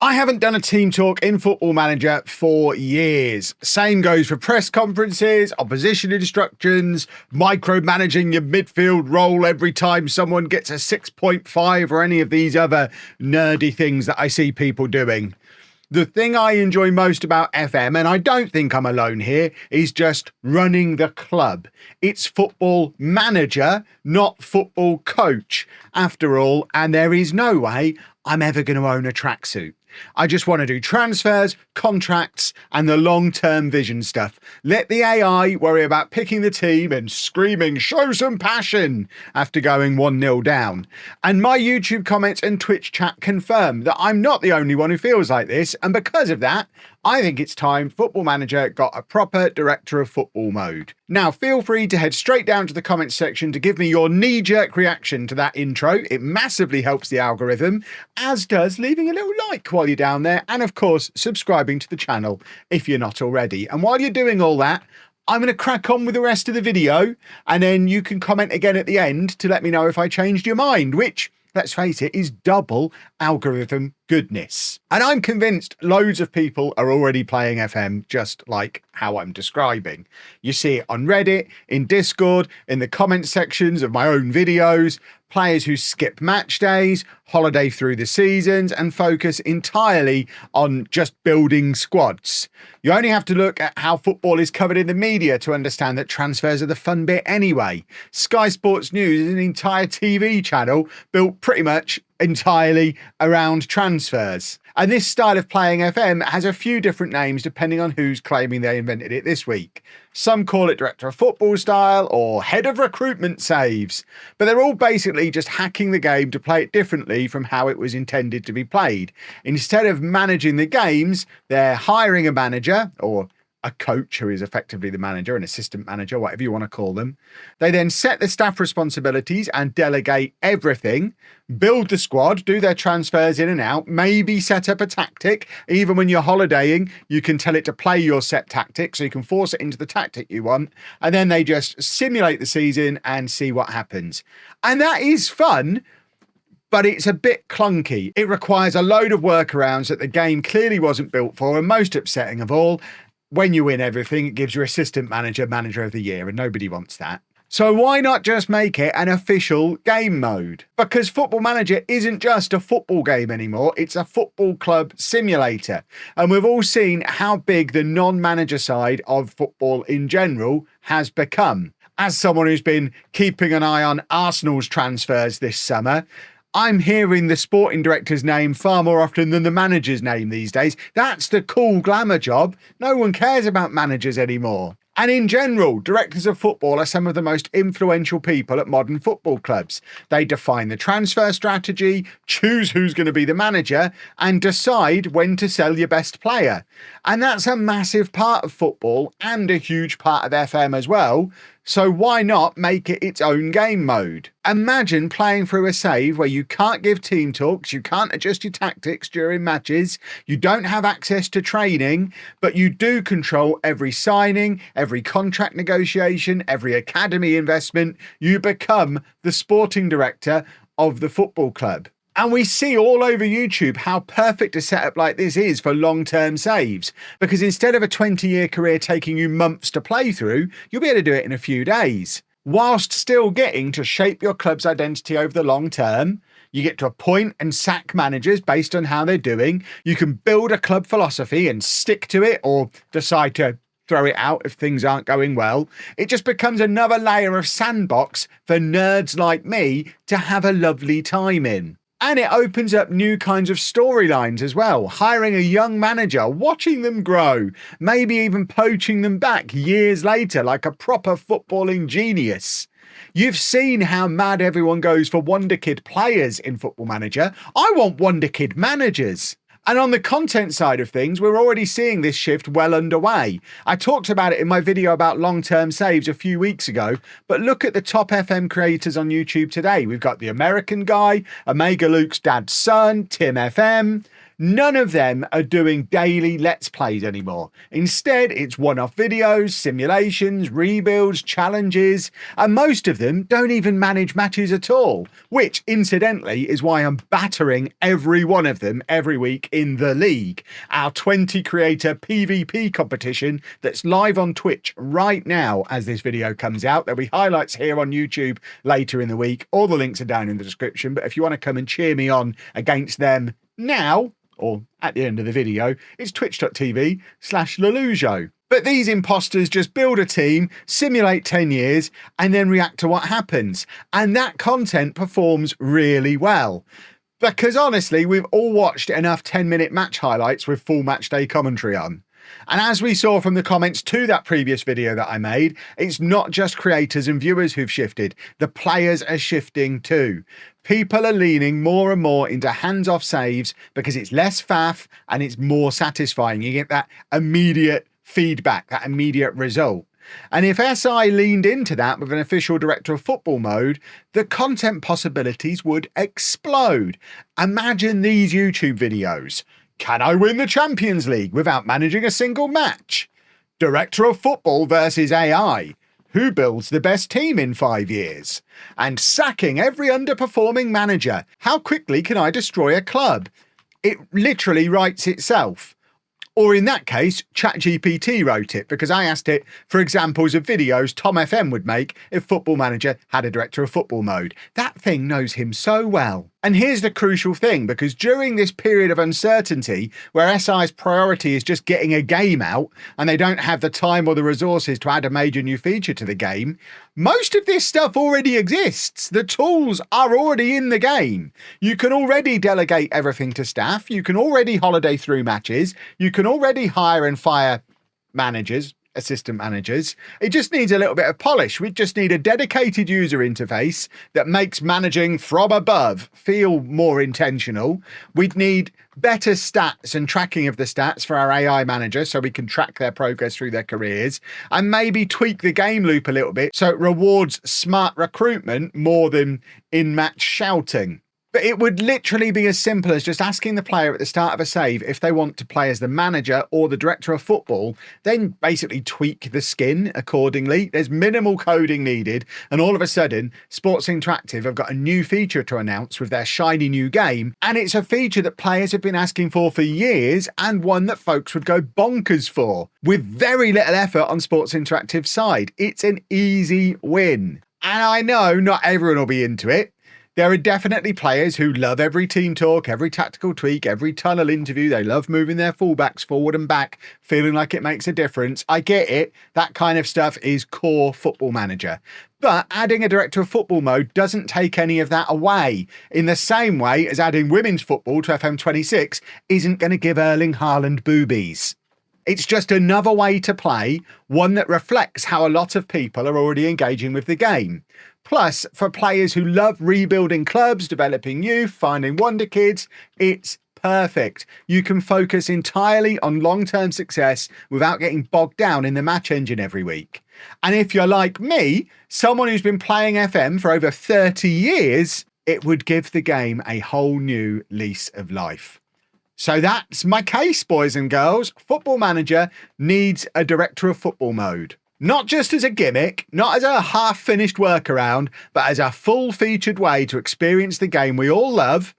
I haven't done a team talk in Football Manager for years. Same goes for press conferences, opposition instructions, micromanaging your midfield role every time someone gets a 6.5 or any of these other nerdy things that I see people doing. The thing I enjoy most about FM, and I don't think I'm alone here, is just running the club. It's Football Manager, not football coach, after all, and there is no way I'm ever going to own a tracksuit. I just want to do transfers, contracts, and the long-term vision stuff. Let the AI worry about picking the team and screaming, "Show some passion," after going 1-0 down. And my YouTube comments and Twitch chat confirm that I'm not the only one who feels like this, and because of that, I think it's time Football Manager got a proper Director of Football mode. Now, feel free to head straight down to the comments section to give me your knee-jerk reaction to that intro. It massively helps the algorithm, as does leaving a little like while you're down there, and of course, subscribing to the channel if you're not already. And while you're doing all that, I'm going to crack on with the rest of the video, and then you can comment again at the end to let me know if I changed your mind, which, let's face it, is double algorithm goodness. And I'm convinced loads of people are already playing FM just like how I'm describing. You see it on Reddit, in Discord, in the comment sections of my own videos, players who skip match days, holiday through the seasons, and focus entirely on just building squads. You only have to look at how football is covered in the media to understand that transfers are the fun bit anyway. Sky Sports News is an entire TV channel built pretty much entirely around transfers. And this style of playing FM has a few different names depending on who's claiming they invented it this week. Some call it Director of Football style or Head of Recruitment saves, but they're all basically just hacking the game to play it differently from how it was intended to be played. Instead of managing the games, they're hiring a manager or a coach who is effectively the manager, an assistant manager, whatever you want to call them. They then set the staff responsibilities and delegate everything, build the squad, do their transfers in and out, maybe set up a tactic. Even when you're holidaying, you can tell it to play your set tactic, so you can force it into the tactic you want, and then they just simulate the season and see what happens. And that is fun, but it's a bit clunky. It requires a load of workarounds that the game clearly wasn't built for, and most upsetting of all, when you win everything, it gives your assistant manager Manager of the Year, and nobody wants that. So why not just make it an official game mode? Because Football Manager isn't just a football game anymore, it's a football club simulator. And we've all seen how big the non-manager side of football in general has become. As someone who's been keeping an eye on Arsenal's transfers this summer, I'm hearing the sporting director's name far more often than the manager's name these days. That's the cool glamour job. No one cares about managers anymore. And in general, directors of football are some of the most influential people at modern football clubs. They define the transfer strategy, choose who's going to be the manager, and decide when to sell your best player. And that's a massive part of football and a huge part of FM as well. So why not make it its own game mode? Imagine playing through a save where you can't give team talks, you can't adjust your tactics during matches, you don't have access to training, but you do control every signing, every contract negotiation, every academy investment. You become the sporting director of the football club. And we see all over YouTube how perfect a setup like this is for long-term saves, because instead of a 20-year career taking you months to play through, you'll be able to do it in a few days, whilst still getting to shape your club's identity over the long term. You get to appoint and sack managers based on how they're doing. You can build a club philosophy and stick to it, or decide to throw it out if things aren't going well. It just becomes another layer of sandbox for nerds like me to have a lovely time in. And it opens up new kinds of storylines as well. Hiring a young manager, watching them grow, maybe even poaching them back years later like a proper footballing genius. You've seen how mad everyone goes for wonderkid players in Football Manager. I want wonderkid managers. And on the content side of things, we're already seeing this shift well underway. I talked about it in my video about long-term saves a few weeks ago, but look at the top FM creators on YouTube today. We've got the American guy, Omega Luke's dad's son, Tim FM, None of them are doing daily Let's Plays anymore. Instead, it's one-off videos, simulations, rebuilds, challenges, and most of them don't even manage matches at all, which, incidentally, is why I'm battering every one of them every week in The League, our 20-creator PvP competition that's live on Twitch right now as this video comes out. There'll be highlights here on YouTube later in the week. All the links are down in the description, but if you want to come and cheer me on against them now, or at the end of the video, it's twitch.tv/lollujo. But these imposters just build a team, simulate 10 years, and then react to what happens. And that content performs really well. Because honestly, we've all watched enough 10-minute match highlights with full match day commentary on. And as we saw from the comments to that previous video that I made, it's not just creators and viewers who've shifted. The players are shifting too. People are leaning more and more into hands-off saves because it's less faff and it's more satisfying. You get that immediate feedback, that immediate result. And if SI leaned into that with an official director of football mode, the content possibilities would explode. Imagine these YouTube videos. Can I win the Champions League without managing a single match? Director of football versus AI. Who builds the best team in 5 years? And sacking every underperforming manager. How quickly can I destroy a club? It literally writes itself. Or in that case, ChatGPT wrote it because I asked it for examples of videos Tom FM would make if Football Manager had a director of football mode. That thing knows him so well. And here's the crucial thing, because during this period of uncertainty where SI's priority is just getting a game out and they don't have the time or the resources to add a major new feature to the game, most of this stuff already exists. The tools are already in the game. You can already delegate everything to staff. You can already holiday through matches. You can already hire and fire managers, assistant managers. It just needs a little bit of polish. We just need a dedicated user interface that makes managing from above feel more intentional. We'd need better stats and tracking of the stats for our AI manager so we can track their progress through their careers, and maybe tweak the game loop a little bit so it rewards smart recruitment more than in-match shouting. But it would literally be as simple as just asking the player at the start of a save if they want to play as the manager or the director of football, then basically tweak the skin accordingly. There's minimal coding needed, and all of a sudden, Sports Interactive have got a new feature to announce with their shiny new game, and it's a feature that players have been asking for years, and one that folks would go bonkers for, with very little effort on Sports Interactive's side. It's an easy win. And I know not everyone will be into it. There are definitely players who love every team talk, every tactical tweak, every tunnel interview. They love moving their fullbacks forward and back, feeling like it makes a difference. I get it. That kind of stuff is core Football Manager. But adding a director of football mode doesn't take any of that away, in the same way as adding women's football to FM26 isn't going to give Erling Haaland boobies. It's just another way to play, one that reflects how a lot of people are already engaging with the game. Plus, for players who love rebuilding clubs, developing youth, finding wonderkids, it's perfect. You can focus entirely on long-term success without getting bogged down in the match engine every week. And if you're like me, someone who's been playing FM for over 30 years, it would give the game a whole new lease of life. So that's my case, boys and girls. Football Manager needs a director of football mode. Not just as a gimmick, not as a half-finished workaround, but as a full-featured way to experience the game we all love,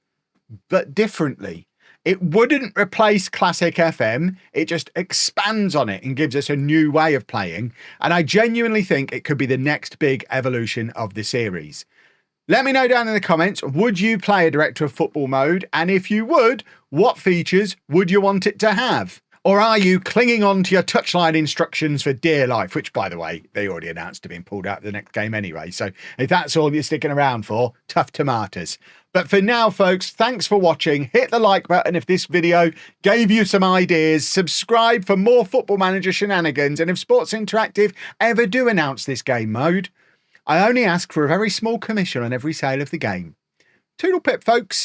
but differently. It wouldn't replace classic FM, it just expands on it and gives us a new way of playing, and I genuinely think it could be the next big evolution of the series. Let me know down in the comments, would you play a director of football mode? And if you would, what features would you want it to have? Or are you clinging on to your touchline instructions for dear life? Which, by the way, they already announced to being pulled out of the next game anyway. So if that's all you're sticking around for, tough tomatoes. But for now, folks, thanks for watching. Hit the like button if this video gave you some ideas. Subscribe for more Football Manager shenanigans. And if Sports Interactive ever do announce this game mode, I only ask for a very small commission on every sale of the game. Toodle pip, folks.